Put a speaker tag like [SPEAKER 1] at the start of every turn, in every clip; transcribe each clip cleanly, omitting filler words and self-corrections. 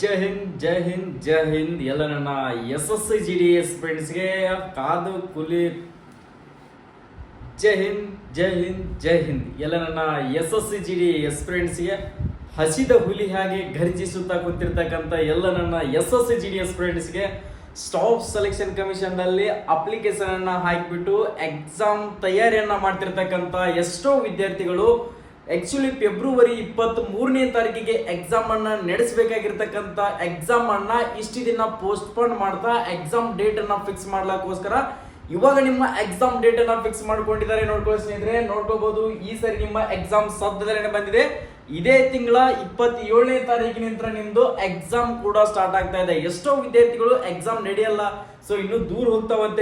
[SPEAKER 1] ಜೈ ಹಿಂದ್ ಜೈ ಹಿಂದ್ ಜೈ ಹಿಂದ್ ಎಲ್ಲ ನನ್ನ SSC GDS ಫ್ರೆಂಡ್ಸ್ಗೆ ಕಾದು ಕುಲಿ ಜೈ ಹಿಂದ್ ಜೈ ಹಿಂದ್ ಜೈ ಹಿಂದ್ ಎಲ್ಲ ನನ್ನ SSC GDS ಫ್ರೆಂಡ್ಸ್ಗೆ ಹಸಿದ ಹುಲಿ ಹಾಗೆ ಘರ್ಜಿಸುತ್ತಾ ಕೂತಿರ್ತಕ್ಕಂಥ ಎಲ್ಲ ನನ್ನ SSC GDS ಫ್ರೆಂಡ್ಸ್ಗೆ ಸ್ಟಾಫ್ ಸೆಲೆಕ್ಷನ್ ಕಮಿಷನ್ ನಲ್ಲಿ ಅಪ್ಲಿಕೇಶನ್ ಅನ್ನ ಹಾಕಿಬಿಟ್ಟು ಎಕ್ಸಾಮ್ ತಯಾರಿಯನ್ನ ಮಾಡ್ತಿರ್ತಕ್ಕಂಥ ಎಷ್ಟೋ ವಿದ್ಯಾರ್ಥಿಗಳು ಆಕ್ಚುಲಿ ಫೆಬ್ರವರಿ 23ನೇ ತಾರೀಕಿಗೆ ಎಕ್ಸಾಮ್ ಅನ್ನ ನಡೆಸಬೇಕಾಗಿರ್ತಕ್ಕಂಥ ಎಕ್ಸಾಮ್ ಅನ್ನ ಇಷ್ಟು ದಿನ ಪೋಸ್ಟ್ಪೋನ್ ಮಾಡ್ತಾ ಎಕ್ಸಾಮ್ ಡೇಟ್ ಅನ್ನ ಫಿಕ್ಸ್ ಮಾಡ್ಲಿಕ್ಕೋಸ್ಕರ ಇವಾಗ ನಿಮ್ಮ ಎಕ್ಸಾಮ್ ಡೇಟ್ ಅನ್ನ ಫಿಕ್ಸ್ ಮಾಡ್ಕೊಂಡಿದ್ದಾರೆ. ನೋಡ್ಕೊಳ್ಳಿ ಸ್ನೇಹಿತರೆ, ನೋಡ್ಕೋಬಹುದು ಈ ಸರಿ ನಿಮ್ಮ ಎಕ್ಸಾಮ್ ಸದ್ಯದಲ್ಲೇ ಬಂದಿದೆ. ಇದೇ ತಿಂಗಳ 27ನೇ ತಾರೀಕಿನಿಂದ ನಿಮ್ದು ಎಕ್ಸಾಮ್ ಕೂಡ ಸ್ಟಾರ್ಟ್ ಆಗ್ತಾ ಇದೆ. ಎಷ್ಟೋ ವಿದ್ಯಾರ್ಥಿಗಳು ಎಕ್ಸಾಮ್ ನಡೆಯಲ್ಲ, ಸೊ ಇನ್ನು ದೂರ ಹೋಗ್ತಾವಂತ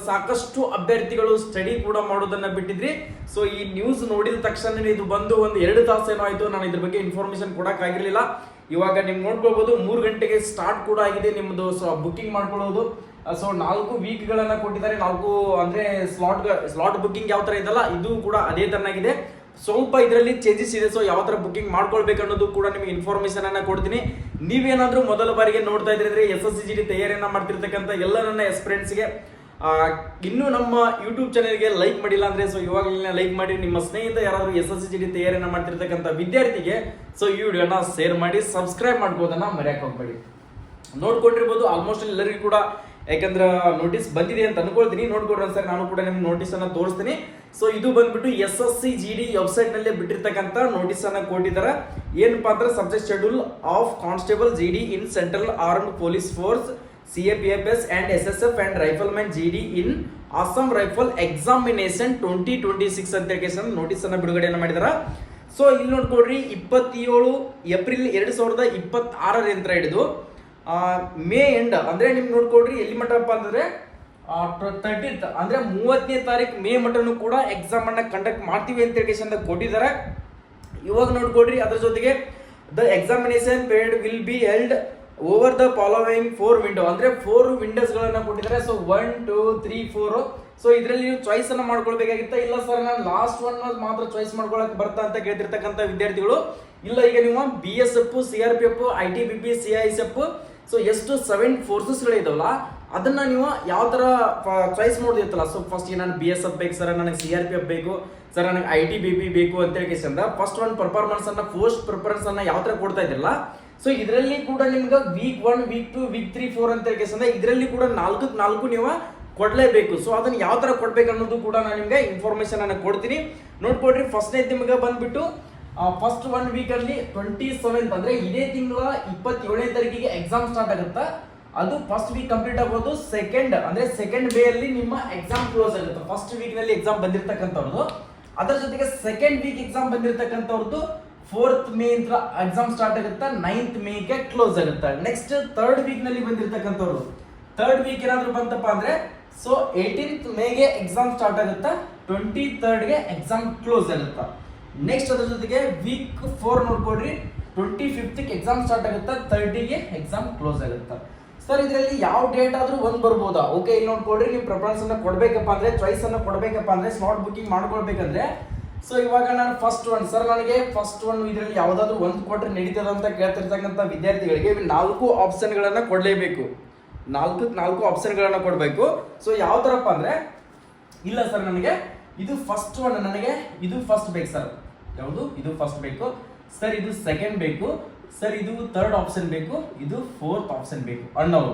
[SPEAKER 1] ಸಾಕಷ್ಟು ಅಭ್ಯರ್ಥಿಗಳು ಸ್ಟಡಿ ಕೂಡ ಮಾಡೋದನ್ನ ಬಿಟ್ಟಿದ್ರಿ. ಸೊ ಈ ನ್ಯೂಸ್ ನೋಡಿದ ತಕ್ಷಣ ಇದು ಬಂದು ಒಂದು 2 ತಾಸೇನೋ ಆಯ್ತು, ನಾನು ಇದ್ರ ಬಗ್ಗೆ ಇನ್ಫಾರ್ಮೇಶನ್ ಕೊಡಕ್ ಆಗಿರ್ಲಿಲ್ಲ. ಇವಾಗ ನಿಮ್ಗೆ ನೋಡ್ಕೊಳ್ಬಹುದು 3 ಗಂಟೆಗೆ ಸ್ಟಾರ್ಟ್ ಕೂಡ ಆಗಿದೆ ನಿಮ್ದು ಬುಕಿಂಗ್ ಮಾಡ್ಕೊಳ್ಳೋದು. ಸೊ 4 ವೀಕ್ಗಳನ್ನ ಕೊಟ್ಟಿದ್ದಾರೆ. 4 ಅಂದ್ರೆ ಸ್ಲಾಟ್ ಬುಕಿಂಗ್ ಯಾವ ತರ ಇದಲ್ಲ, ಇದು ಕೂಡ ಅದೇ ತರನಾಗಿದೆ. ಸ್ವಲ್ಪ ಇದರಲ್ಲಿ ಚೇಂಜಸ್ ಇದೆ. ಸೊ ಯಾವ ತರ ಬುಕಿಂಗ್ ಮಾಡ್ಕೊಳ್ಬೇಕು ಅನ್ನೋದು ಕೂಡ ನಿಮಗೆ ಇನ್ಫಾರ್ಮೇಶನ್ ಅನ್ನ ಕೊಡ್ತೀನಿ. ನೀವೇನಾದ್ರೂ ಮೊದಲ ಬಾರಿಗೆ ನೋಡ್ತಾ ಇದ್ರೆ SSC ತಯಾರಿಯನ್ನ ಮಾಡ್ತಿರ್ತಕ್ಕಂಥ ಎಲ್ಲ ನನ್ನ ಫ್ರೆಂಡ್ಸ್ಗೆ ಇನ್ನು ನಮ್ಮ ಯೂಟ್ಯೂಬ್ ಚಾನೆಲ್ಗೆ ಲೈಕ್ ಮಾಡಿಲ್ಲ ಅಂದ್ರೆ ಸೊ ಇವಾಗಲೇ ಲೈಕ್ ಮಾಡಿ. ನಿಮ್ಮ ಸ್ನೇಹಿತ ಯಾರಾದ್ರೂ SSC ತಯಾರಿಯನ್ನ ಮಾಡ್ತಿರ್ತಕ್ಕಂಥ ವಿದ್ಯಾರ್ಥಿಗೆ ಸೊ ಈ ವಿಡಿಯೋನ ಶೇರ್ ಮಾಡಿ, ಸಬ್ಸ್ಕ್ರೈಬ್ ಮಾಡ್ಕೋದನ್ನ ಮರೆಯಕ್ಕೆ ಹೋಗ್ಬೇಡಿ. ನೋಡ್ಕೊಂಡಿರ್ಬೋದು ಆಲ್ಮೋಸ್ಟ್ ಎಲ್ಲರಿಗೂ ಕೂಡ, ಯಾಕಂದ್ರೆ ನೋಟಿಸ್ ಬಂದಿದೆ ಅಂತ ಅನ್ಕೊಳ್ತೀನಿ. ನೋಡ್ಕೊಡ್ರಿ ಸರ್, ನಾನು ಕೂಡ ನಿಮ್ಗೆ ನೋಟಿಸ್ ಅನ್ನ ತೋರಿಸ್ತೀನಿ. ಸೊ ಇದು ಬಂದ್ಬಿಟ್ಟು SSC ವೆಬ್ಸೈಟ್ ನಲ್ಲಿ ಬಿಟ್ಟಿರ್ತಕ್ಕಂಥ ನೋಟಿಸ್ ಅನ್ನ ಕೊಟ್ಟಿದ್ದಾರೆ. ಏನಪ್ಪಾ ಅಂದ್ರೆ subject schedule of constable GD in central armed police force CAPFS and SSF and riflemen GD in Assam rifle examination 2026 ಅಂತ ನೋಟಿಸ್ ಅನ್ನ ಬಿಡುಗಡೆಯನ್ನ ಮಾಡಿದಾರೆ. ಸೊ ಇಲ್ಲಿ ನೋಡ್ಕೊಡ್ರಿ, 27 ಏಪ್ರಿಲ್ 2026 ಹಿಡಿದು ಮೇ ಎಂಡ್ ಅಂದ್ರೆ ನಿಮ್ಗೆ ನೋಡ್ಕೊಡ್ರಿ ಎಲ್ಲಿ ಮಟ್ಟಪ್ಪ ಅಂತಂದ್ರೆ 30th ಅಂದ್ರೆ 30ನೇ ತಾರೀಕು ಮೇ ಮಟ್ಟನು ಕೂಡ ಎಕ್ಸಾಮ್ ಅನ್ನ ಕಂಡಕ್ಟ್ ಮಾಡ್ತೀವಿ ಅಂತ ಕೊಟ್ಟಿದ್ದಾರೆ. ಇವಾಗ ನೋಡ್ಕೊಡ್ರಿ, ಅದ್ರ ಜೊತೆಗೆ the examination period will be held over the following 4 window ಅಂದ್ರೆ 4 ವಿಂಡೋಸ್ ಗಳನ್ನ ಕೊಟ್ಟಿದ್ದಾರೆ. ಸೊ 1 2 3 4. ಸೊ ಇದರಲ್ಲಿ ನೀವು ಚಾಯ್ಸ್ ಅನ್ನ ಮಾಡ್ಕೊಳ್ಬೇಕಾಗಿತ್ತ. ಇಲ್ಲ ಸರ್ ನಾನು ಲಾಸ್ಟ್ ಒನ್ ಮಾತ್ರ ಚಾಯ್ಸ್ ಮಾಡ್ಕೊಳಕ್ ಬರ್ತಾ ಅಂತ ಕೇಳ್ತಿರ್ತಕ್ಕಂಥ ವಿದ್ಯಾರ್ಥಿಗಳು, ಇಲ್ಲ ಈಗ ನೀವು BSF CRPF ITBP CISF so ಎಷ್ಟು 7 ಫೋರ್ಸಸ್ ಗಳಿದಾವಲ್ಲ ಅದನ್ನ ನೀವು ಯಾವ ತರ ಚಾಯ್ಸ್ ಮಾಡೋದಿತ್ತಲ್ಲ. ಸೊ ಫಸ್ಟ್ ನಾನು BSF ಬೇಕು ಸರ್, ನನಗೆ CRPF ಬೇಕು ಸರ್, ನನಗೆ ITBP ಬೇಕು ಅಂತ ಹೇಳಿ ಫಸ್ಟ್ ಒನ್ ಪರ್ಫಾರ್ಮೆನ್ಸ್ ಅನ್ನ ಪೋಸ್ಟ್ ಪ್ರಿಫರೆನ್ಸ್ ಅನ್ನ ಯಾವ ತರ ಕೊಡ್ತಾ ಇದ್ರಲ್ಲ. ಸೊ ಇದರಲ್ಲಿ ಕೂಡ ನಿಮ್ಗೆ week 1 week 2 week 3 4 ಅಂತ ಹೇಳಿ ಇದರಲ್ಲಿ ಕೂಡ 4 ನೀವು ಕೊಡ್ಲೇಬೇಕು. ಸೊ ಅದನ್ನ ಯಾವ ತರ ಕೊಡ್ಬೇಕು ಅನ್ನೋದು ಕೂಡ ನಾನು ನಿಮ್ಗೆ ಇನ್ಫಾರ್ಮೇಶನ್ ಅನ್ನ ಕೊಡ್ತೀನಿ. ನೋಡ್ಕೊಡ್ರಿ, ಫಸ್ಟ್ನೇ ನಿಮ್ಗೆ ಬಂದ್ಬಿಟ್ಟು ಫಸ್ಟ್ 1 ವೀಕ್ ಅಲ್ಲಿ 27th ಅಂದ್ರೆ ಇದೇ ತಿಂಗಳ 27ನೇ ತಾರೀಕಿಗೆ ಎಕ್ಸಾಮ್ ಸ್ಟಾರ್ಟ್ ಆಗುತ್ತಾ. ಅದು ಫಸ್ಟ್ ವೀಕ್ ಕಂಪ್ಲೀಟ್ ಆಗೋದು ಸೆಕೆಂಡ್ ಮೇ ಅಲ್ಲಿ ನಿಮ್ಮ ಎಕ್ಸಾಮ್ ಕ್ಲೋಸ್ ಆಗುತ್ತೆ. ಫಸ್ಟ್ ವೀಕ್ ನಲ್ಲಿ ಎಕ್ಸಾಮ್ ಬಂದಿರತಕ್ಕಂಥವ್ರದ್ದು, ಅದರ ಜೊತೆಗೆ ಸೆಕೆಂಡ್ ವೀಕ್ ಎಕ್ಸಾಮ್ ಬಂದಿರತಕ್ಕಂಥವ್ರದ್ದು 4th ಮೇ ಇಂದ ಎಕ್ಸಾಮ್ ಸ್ಟಾರ್ಟ್ ಆಗುತ್ತೆ, 9th ಮೇಗೆ ಕ್ಲೋಸ್ ಆಗುತ್ತೆ. ನೆಕ್ಸ್ಟ್ 3rd ವೀಕ್ ನಲ್ಲಿ ಬಂದಿರತಕ್ಕಂಥವ್ರು 3rd ವೀಕ್ ಏನಾದ್ರು ಬಂತಪ್ಪ ಅಂದ್ರೆ ಸೊ 18th ಮೇಗೆ ಎಕ್ಸಾಮ್ ಸ್ಟಾರ್ಟ್ ಆಗುತ್ತೆ, 23rd ಗೆ ಎಕ್ಸಾಮ್ ಕ್ಲೋಸ್ ಆಗುತ್ತೆ. ನೆಕ್ಸ್ಟ್ ಅದ್ರ ಜೊತೆಗೆ ವೀಕ್ 4 ನೋಡ್ಕೊಡ್ರಿ, 25th ಎಕ್ಸಾಮ್ ಸ್ಟಾರ್ಟ್ ಆಗುತ್ತೆ, 30 ಗೆ ಎಕ್ಸಾಮ್ ಕ್ಲೋಸ್ ಆಗುತ್ತೆ. ಸರ್ ಇದರಲ್ಲಿ ಯಾವ ಡೇಟ್ ಆದ್ರೂ ಒಂದ್ ಬರ್ಬೋದಾ? ಓಕೆ, ಇಲ್ಲಿ ನೋಡ್ಕೊಡ್ರಿ, ನೀವು ಪ್ರಿಫರೆನ್ಸ್ ಅನ್ನ ಕೊಡ್ಬೇಕಪ್ಪ ಅಂದ್ರೆ, ಚಾಯ್ಸ್ ಅನ್ನ ಕೊಡ್ಬೇಕಪ್ಪ ಅಂದ್ರೆ, ಸ್ಲಾಟ್ ಬುಕಿಂಗ್ ಮಾಡ್ಕೊಳ್ಬೇಕಂದ್ರೆ ಸೊ ಇವಾಗ ನಾನು ಫಸ್ಟ್ ಒನ್ ಸರ್, ನನಗೆ ಫಸ್ಟ್ ಒನ್ ಇದರಲ್ಲಿ ಯಾವ್ದಾದ್ರು ಒಂದು ಕೊಟ್ರೆ ನಡೀತದ ಅಂತ ಕೇಳ್ತಿರ್ತಕ್ಕಂಥ ವಿದ್ಯಾರ್ಥಿಗಳಿಗೆ 4 ಆಪ್ಷನ್ ಗಳನ್ನ ಕೊಡ್ಲೇಬೇಕು. 4 ಆಪ್ಷನ್ ಗಳನ್ನ ಕೊಡ್ಬೇಕು. ಸೊ ಯಾವ ತರಪ್ಪ ಅಂದ್ರೆ, ಇಲ್ಲ ಸರ್ ನನಗೆ ಇದು ಫಸ್ಟ್ ಒನ್, ನನಗೆ ಇದು ಫಸ್ಟ್ ಬೇಕು ಸರ್, ಯಾವುದು ಇದು ಫಸ್ಟ್ ಬೇಕು ಸರ್, ಇದು ಸೆಕೆಂಡ್ ಬೇಕು ಸರ್, ಇದು 3rd ಆಪ್ಷನ್ ಬೇಕು, ಇದು 4th ಆಪ್ಷನ್ ಬೇಕು ಅನ್ನೋರು.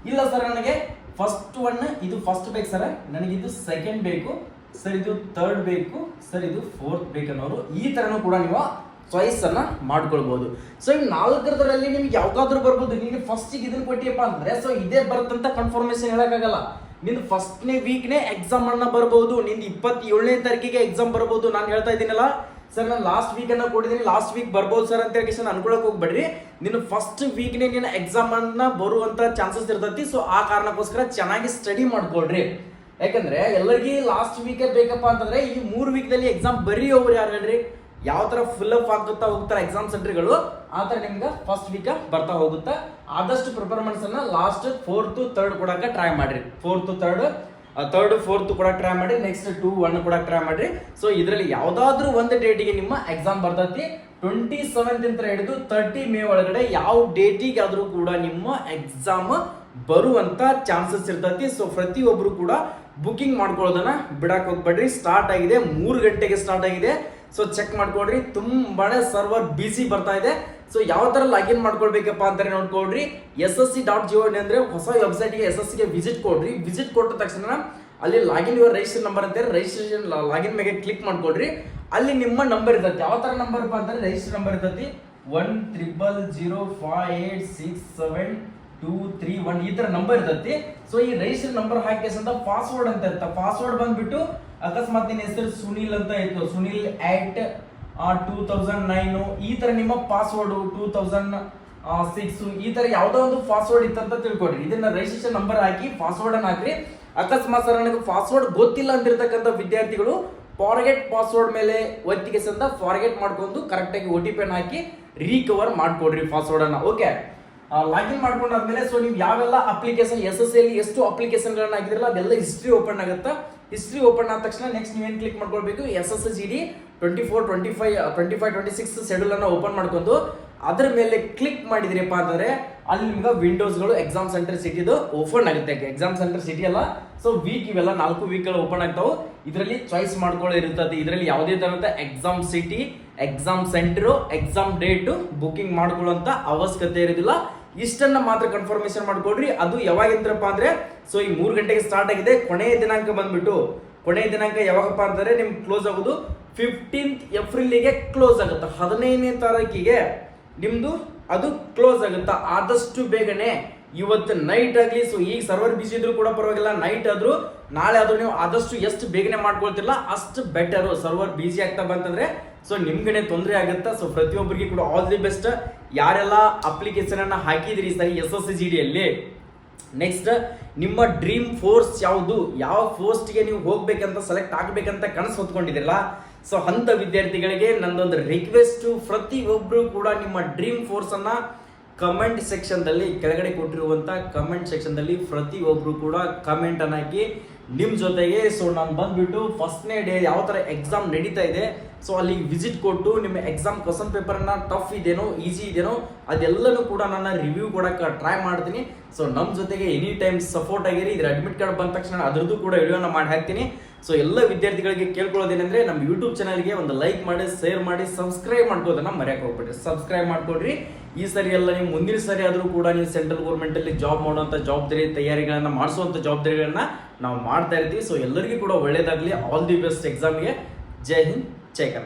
[SPEAKER 1] ಇಲ್ಲ ಸರ್ ನನಗೆ ಫಸ್ಟ್ ಒನ್ ಇದು ಫಸ್ಟ್ ಬೇಕು ಸರ್, ನನಗೆ ಇದು ಸೆಕೆಂಡ್ ಬೇಕು ಸರ್, ಇದು 3rd ಬೇಕು ಸರ್, ಇದು 4th ಬೇಕು ಅನ್ನೋರು ಈ ತರನು ಕೂಡ ನೀವು ಚಾಯ್ಸ್ ಅನ್ನ ಮಾಡ್ಕೊಳ್ಬಹುದು. ಸೊ ಈ 4ರಲ್ಲಿ ನಿಮ್ಗೆ ಯಾವ್ದಾದ್ರು ಬರ್ಬೋದು. ನಿಮಗೆ ಫಸ್ಟ್ ಇದನ್ನ ಕೊಟ್ಟಿಯಪ್ಪ ಅಂದ್ರೆ ಸೊ ಇದೇ ಬರುತ್ತಂತ ಕನ್ಫರ್ಮೇಶನ್ ಹೇಳಕ್ಕಾಗಲ್ಲ. ನಿಂದು ಫಸ್ಟ್ನೇ ವೀಕ್ನೇ ಎಕ್ಸಾಮ್ ಅನ್ನ ಬರ್ಬಹುದು, ನಿಂದು 27ನೇ ತಾರೀಕಿಗೆ ಎಕ್ಸಾಮ್ ಬರ್ಬಹುದು. ನಾನು ಹೇಳ್ತಾ ಇದ್ದೀನಲ್ಲ ಸರ್, ನಾನು ಲಾಸ್ಟ್ ವೀಕ್ ಅನ್ನ ಕೊಟ್ಟಿದ್ದೀನಿ, ಲಾಸ್ಟ್ ವೀಕ್ ಬರ್ಬೋದು ಸರ್ ಅಂತ ಹೇಳಿ ಅನ್ಕೊಳಕ್ ಹೋಗ್ಬೇಡ್ರಿ. ನೀನು ಫಸ್ಟ್ ವೀಕ್ನೇ ನೀನು ಎಕ್ಸಾಮ್ ಅನ್ನ ಬರುವಂತ ಚಾನ್ಸಸ್ ಇರ್ತೈತಿ. ಸೊ ಆ ಕಾರಣಕ್ಕೋಸ್ಕರ ಚೆನ್ನಾಗಿ ಸ್ಟಡಿ ಮಾಡ್ಕೊಳ್ರಿ. ಯಾಕಂದ್ರೆ ಎಲ್ಲರಿಗೂ ಲಾಸ್ಟ್ ವೀಕ್ ಬೇಕಪ್ಪ ಅಂತಂದ್ರೆ ಈ 3 ವೀಕ್ದಲ್ಲಿ ಎಕ್ಸಾಮ್ ಬರೀ ಹೋಗ್ರಿ. ಯಾರು ಹೇಳ್ರಿ ಯಾವ ತರ ಫಿಲ್ ಅಪ್ ಆಗುತ್ತಾ ಹೋಗ್ತಾರೆ ಎಕ್ಸಾಮ್ ಸೆಂಟರ್ಗಳು, ಆ ತರ ನಿಮ್ಗೆ ಫಸ್ಟ್ ವೀಕ್ ಬರ್ತಾ ಹೋಗುತ್ತಾ. ಆದಷ್ಟು ಪರ್ಫಾರ್ಮೆನ್ಸ್ ಅನ್ನ ಲಾಸ್ಟ್ 4th 3rd ಕೊಡಕ್ಕೆ ಟ್ರೈ ಮಾಡ್ರಿ. 4th 3rd 4th ಕೂಡ ಟ್ರೈ ಮಾಡಿ, ನೆಕ್ಸ್ಟ್ 2 1 ಕೂಡ ಟ್ರೈ ಮಾಡ್ರಿ. ಸೊ ಇದರಲ್ಲಿ ಯಾವ್ದಾದ್ರು ಒಂದು ಡೇಟಿಗೆ ನಿಮ್ಮ ಎಕ್ಸಾಮ್ ಬರ್ತೈತಿ. 27 ಇಂದ ಹಿಡಿದು 30 ಮೇ ಒಳಗಡೆ ಯಾವ ಡೇಟಿಗೆ ಆದ್ರೂ ಕೂಡ ನಿಮ್ಮ ಎಕ್ಸಾಮ್ ಬರುವಂತ ಚಾನ್ಸಸ್ ಇರ್ತೈತಿ. ಸೊ ಪ್ರತಿಯೊಬ್ರು ಕೂಡ ಬುಕಿಂಗ್ ಮಾಡ್ಕೊಳ್ಳೋದನ್ನ ಬಿಡಕ್ ಹೋಗ್ಬೇಡ್ರಿ. ಸ್ಟಾರ್ಟ್ ಆಗಿದೆ, 3 ಗಂಟೆಗೆ ಸ್ಟಾರ್ಟ್ ಆಗಿದೆ. ಸೊ ಚೆಕ್ ಮಾಡ್ಕೊಡ್ರಿ, ತುಂಬಾನೇ ಸರ್ವರ್ ಬಿಸಿ ಬರ್ತಾ ಇದೆ. ಸೊ ಯಾವ ತರ ಲಾಗಿನ್ ಮಾಡ್ಕೊಳ್ಬೇಕಪ್ಪ ಅಂತಾನೆ ನೋಡ್ಕೊಳ್ರಿ. ssc.gov ಅಂದ್ರೆ ಹೊಸ ವೆಬ್ಸೈಟ್ಗೆ SSCಗೆ ವಿಸಿಟ್ ಕೊಡ್ರಿ. ವಿಸಿಟ್ ಕೊಟ್ಟ ತಕ್ಷಣ ಅಲ್ಲಿ ಲಾಗಿನ್ ಯುವರ್ ರಿಜಿಸ್ಟರ್ ನಂಬರ್ ಅಂತ ರಿಜಿಸ್ಟ್ರೇಷನ್ ಲಾಗಿನ್ ಮೇಲೆ ಕ್ಲಿಕ್ ಮಾಡ್ಕೊಡ್ರಿ. ಅಲ್ಲಿ ನಿಮ್ಮ ನಂಬರ್ ಇರ್ತೈತಿ. ಯಾವ ತರ ನಂಬರ್ ಅಂತಂದ್ರೆ ರಿಜಿಸ್ಟರ್ ನಂಬರ್ ಇರ್ತೈತಿ 10005867231 ಈ ತರ ನಂಬರ್ ಇರ್ತೈತಿ. ಸೊ ಈ ರಿಜಿಸ್ಟರ್ ನಂಬರ್ ಹಾಕಿ ಅಂತ ಪಾಸ್ವರ್ಡ್ ಅಂತ ಇರ್ತ. ಪಾಸ್ವರ್ಡ್ ಬಂದ್ಬಿಟ್ಟು ಅಕಸ್ಮಾತ್ ನಿನ್ನ ಹೆಸರು ಸುನಿಲ್ ಅಂತ ಇತ್ತು, ಸುನಿಲ್ @2009 ಈ ತರ ನಿಮ್ಮ ಪಾಸ್ವರ್ಡ್ 2006 ಈ ತರ ಯಾವ್ದೋ ಒಂದು ಪಾಸ್ವರ್ಡ್ ಇತ್ತಂತ ತಿಳ್ಕೊಡ್ರಿ. ಇದನ್ನ ರಿಜಿಸ್ಟ್ರೇಷನ್ ನಂಬರ್ ಹಾಕಿ ಪಾಸ್ವರ್ಡ್ ಅನ್ನ ಹಾಕ್ರಿ. ಅಕಸ್ಮಾತ್ ಸರ್ ನನಗೆ ಪಾಸ್ವರ್ಡ್ ಗೊತ್ತಿಲ್ಲ ಅಂತಿರ್ತಕ್ಕಂಥ ವಿದ್ಯಾರ್ಥಿಗಳು ಫಾರ್ಗೆಟ್ ಪಾಸ್ವರ್ಡ್ ಮೇಲೆ ಒತ್ತಿಗೆ ಸಂದ ಫಾರ್ಗೆಟ್ ಮಾಡ್ಕೊಂಡು ಕರೆಕ್ಟ್ ಆಗಿ OTP ಅನ್ನ ಹಾಕಿ ರಿಕವರ್ ಮಾಡ್ಕೊಡ್ರಿ ಪಾಸ್ವರ್ಡ್ ಅನ್ನ. ಓಕೆ, ಲಾಗಿನ್ ಮಾಡ್ಕೊಂಡಾದ್ಮೇಲೆ ಸೊ ನೀವು ಯಾವೆಲ್ಲ ಅಪ್ಲಿಕೇಶನ್ SSC ಅಲ್ಲಿ ಎಷ್ಟು ಅಪ್ಲಿಕೇಶನ್ ಗಳನ್ನ ಹಾಕಿದ್ರಲ್ಲ ಅದೆಲ್ಲ ಹಿಸ್ಟ್ರಿ ಓಪನ್ ಆಗುತ್ತೆ. ಹಿಸ್ಟ್ರಿ ಓಪನ್ ಆದ ತಕ್ಷಣ ನೆಕ್ಸ್ಟ್ ನೀವೇನ್ ಕ್ಲಿಕ್ ಮಾಡ್ಕೊಳ್ಬೇಕು, SSCGD 24, 25, 26 ಶೆಡ್ಯೂಲ್ ಅನ್ನ ಓಪನ್ ಮಾಡ್ಕೊಂಡು ಅದ್ರ ಮೇಲೆ ಕ್ಲಿಕ್ ಮಾಡಿದ್ರಪ್ಪ ಅಂತಂದ್ರೆ ಅಲ್ಲಿ ನಿಮ್ಗೆ ವಿಂಡೋಸ್ಗಳು ಎಕ್ಸಾಮ್ ಸೆಂಟರ್ ಸಿಟಿದು ಓಪನ್ ಆಗುತ್ತೆ. ಎಕ್ಸಾಮ್ ಸೆಂಟರ್ ಸಿಟಿ ಅಲ್ಲ, ಸೊ ವೀಕ್ ಇವೆಲ್ಲ 4 ವೀಕ್ಗಳು ಓಪನ್ ಆಗ್ತಾವೆ. ಇದರಲ್ಲಿ ಚಾಯ್ಸ್ ಮಾಡ್ಕೊಳ್ಳೋ ಇರ್ತದೆ. ಇದರಲ್ಲಿ ಯಾವುದೇ ತರಹದ exam city, exam centre, exam date booking ಮಾಡ್ಕೊಳ್ಳುವಂತ ಅವಶ್ಯಕತೆ ಇರೋದಿಲ್ಲ. ಇಷ್ಟನ್ನ ಮಾತ್ರ ಕನ್ಫರ್ಮೇಶನ್ ಮಾಡ್ಕೊಡ್ರಿ. ಅದು ಯಾವಾಗಿಂದ್ರಪ್ಪ ಅಂದ್ರೆ ಸೊ ಈ 3 ಗಂಟೆಗೆ ಸ್ಟಾರ್ಟ್ ಆಗಿದೆ. ಕೊನೆಯ ದಿನಾಂಕ ಬಂದ್ಬಿಟ್ಟು ಕೊನೆಯ ದಿನಾಂಕ ಯಾವಾಗಪ್ಪ ಅಂತಂದ್ರೆ ನಿಮ್ಗೆ ಕ್ಲೋಸ್ ಆಗೋದು 15th ಏಪ್ರಿಲ್ಗೆ ಕ್ಲೋಸ್ ಆಗುತ್ತೆ. 15ನೇ ತಾರೀಕಿಗೆ ನಿಮ್ದು ಅದು ಕ್ಲೋಸ್ ಆಗುತ್ತಾ. ಆದಷ್ಟು ಬೇಗನೆ ಇವತ್ತು ನೈಟ್ ಆಗಲಿ, ಸೊ ಈಗ ಸರ್ವರ್ ಬಿಸಿ ಇದ್ರು ಕೂಡ ಪರವಾಗಿಲ್ಲ, ನೈಟ್ ಆದ್ರೂ ನಾಳೆ ಆದ್ರೂ ನೀವು ಆದಷ್ಟು ಎಷ್ಟು ಬೇಗನೆ ಮಾಡ್ಕೊಳ್ತಿಲ್ಲ ಅಷ್ಟು ಬೆಟರ್. ಸರ್ವರ್ ಬಿಸಿ ಆಗ್ತಾ ಬಂತಂದ್ರೆ ಸೊ ನಿಮ್ಗೇನೆ ತೊಂದರೆ ಆಗುತ್ತಾ. ಸೊ ಪ್ರತಿಯೊಬ್ಬರಿಗೆ ಕೂಡ ಆಲ್ ದಿ ಬೆಸ್ಟ್. ಯಾರೆಲ್ಲ ಅಪ್ಲಿಕೇಶನ್ ಅನ್ನ ಹಾಕಿದ್ರಿ ಸರಿ SSCGD ಅಲ್ಲಿ, ನೆಕ್ಸ್ಟ್ ನಿಮ್ಮ ಡ್ರೀಮ್ ಫೋರ್ಸ್ ಯಾವುದು, ಯಾವ ಪೋಸ್ಟ್ಗೆ ನೀವು ಹೋಗ್ಬೇಕಂತ ಸೆಲೆಕ್ಟ್ ಆಗ್ಬೇಕಂತ ಕನಸು ಹೊತ್ಕೊಂಡಿದಿರಲ್ಲ, ಸೊ ಅಂತ ವಿದ್ಯಾರ್ಥಿಗಳಿಗೆ ನಂದೊಂದು ರಿಕ್ವೆಸ್ಟ್, ಪ್ರತಿಯೊಬ್ರು ಕೂಡ ನಿಮ್ಮ ಡ್ರೀಮ್ ಫೋರ್ಸ್ ಅನ್ನ ಕಮೆಂಟ್ ಸೆಕ್ಷನ್ ದಲ್ಲಿ ಕೆಳಗಡೆ ಕೊಟ್ಟಿರುವಂತ ಕಮೆಂಟ್ ಸೆಕ್ಷನ್ ದಲ್ಲಿ ಪ್ರತಿಯೊಬ್ರು ಕೂಡ ಕಮೆಂಟ್ ಅನ್ನ ಹಾಕಿ ನಿಮ್ ಜೊತೆಗೆ ಸೊ ನಾನು ಬಂದ್ಬಿಟ್ಟು ಫಸ್ಟ್ನೇ ಡೇ ಯಾವ ತರ ಎಕ್ಸಾಮ್ ನಡೀತಾ ಇದೆ ಸೊ ಅಲ್ಲಿ ವಿಸಿಟ್ ಕೊಟ್ಟು ನಿಮ್ಮ ಎಕ್ಸಾಮ್ ಕ್ವಶನ್ ಪೇಪರ್ ಅನ್ನ ಟಫ್ ಇದೆನೋ ಈಸಿ ಇದೆನೋ ಅದೆಲ್ಲನೂ ಕೂಡ ನನ್ನ ರಿವ್ಯೂ ಕೊಡಕ್ಕೆ ಟ್ರೈ ಮಾಡ್ತೀನಿ. ಸೊ ನಮ್ಮ ಜೊತೆಗೆ ಎನಿ ಟೈಮ್ ಸಪೋರ್ಟ್ ಆಗಿರಿ. ಇದ್ರ ಅಡ್ಮಿಟ್ ಕಾರ್ಡ್ ಬಂದ ತಕ್ಷಣ ಅದರದ್ದು ಕೂಡ ವಿಡಿಯೋನ ಮಾಡಿ ಹಾಕ್ತೀನಿ. ಸೊ ಎಲ್ಲ ವಿದ್ಯಾರ್ಥಿಗಳಿಗೆ ಕೇಳ್ಕೊಳ್ಳೋದೇನೆಂದ್ರೆ ನಮ್ಮ ಯೂಟ್ಯೂಬ್ ಚಾನಲ್ಗೆ ಒಂದು ಲೈಕ್ ಮಾಡಿ, ಶೇರ್ ಮಾಡಿ, ಸಬ್ಸ್ಕ್ರೈಬ್ ಮಾಡ್ಕೋದನ್ನ ಮರೆಯಕ್ಕೆ ಹೋಗ್ಬೇಡ್ರಿ. ಸಬ್ಸ್ಕ್ರೈಬ್ ಮಾಡ್ಕೊಡ್ರಿ. ಈ ಸರಿ ಎಲ್ಲ ನೀವು ಮುಂದಿನ ಸರಿ ಆದರೂ ಕೂಡ ನೀವು ಸೆಂಟ್ರಲ್ ಗೌರ್ಮೆಂಟ್ ಅಲ್ಲಿ ಜಾಬ್ ಮಾಡುವಂತ ಜವಾಬ್ದಾರಿ ತಯಾರಿಗಳನ್ನ ಮಾಡಿಸುವಂತ ಜವಾಬ್ದಾರಿಗಳನ್ನ ನಾವು ಮಾಡ್ತಾ ಇರ್ತೀವಿ. ಸೊ ಎಲ್ಲರಿಗೂ ಕೂಡ ಒಳ್ಳೇದಾಗ್ಲಿ. ಆಲ್ ದಿ ಬೆಸ್ಟ್ ಎಕ್ಸಾಮ್ಗೆ. ಜೈ ಹಿಂದ್, ಜೈ ಕರ್ನಾಟಕ.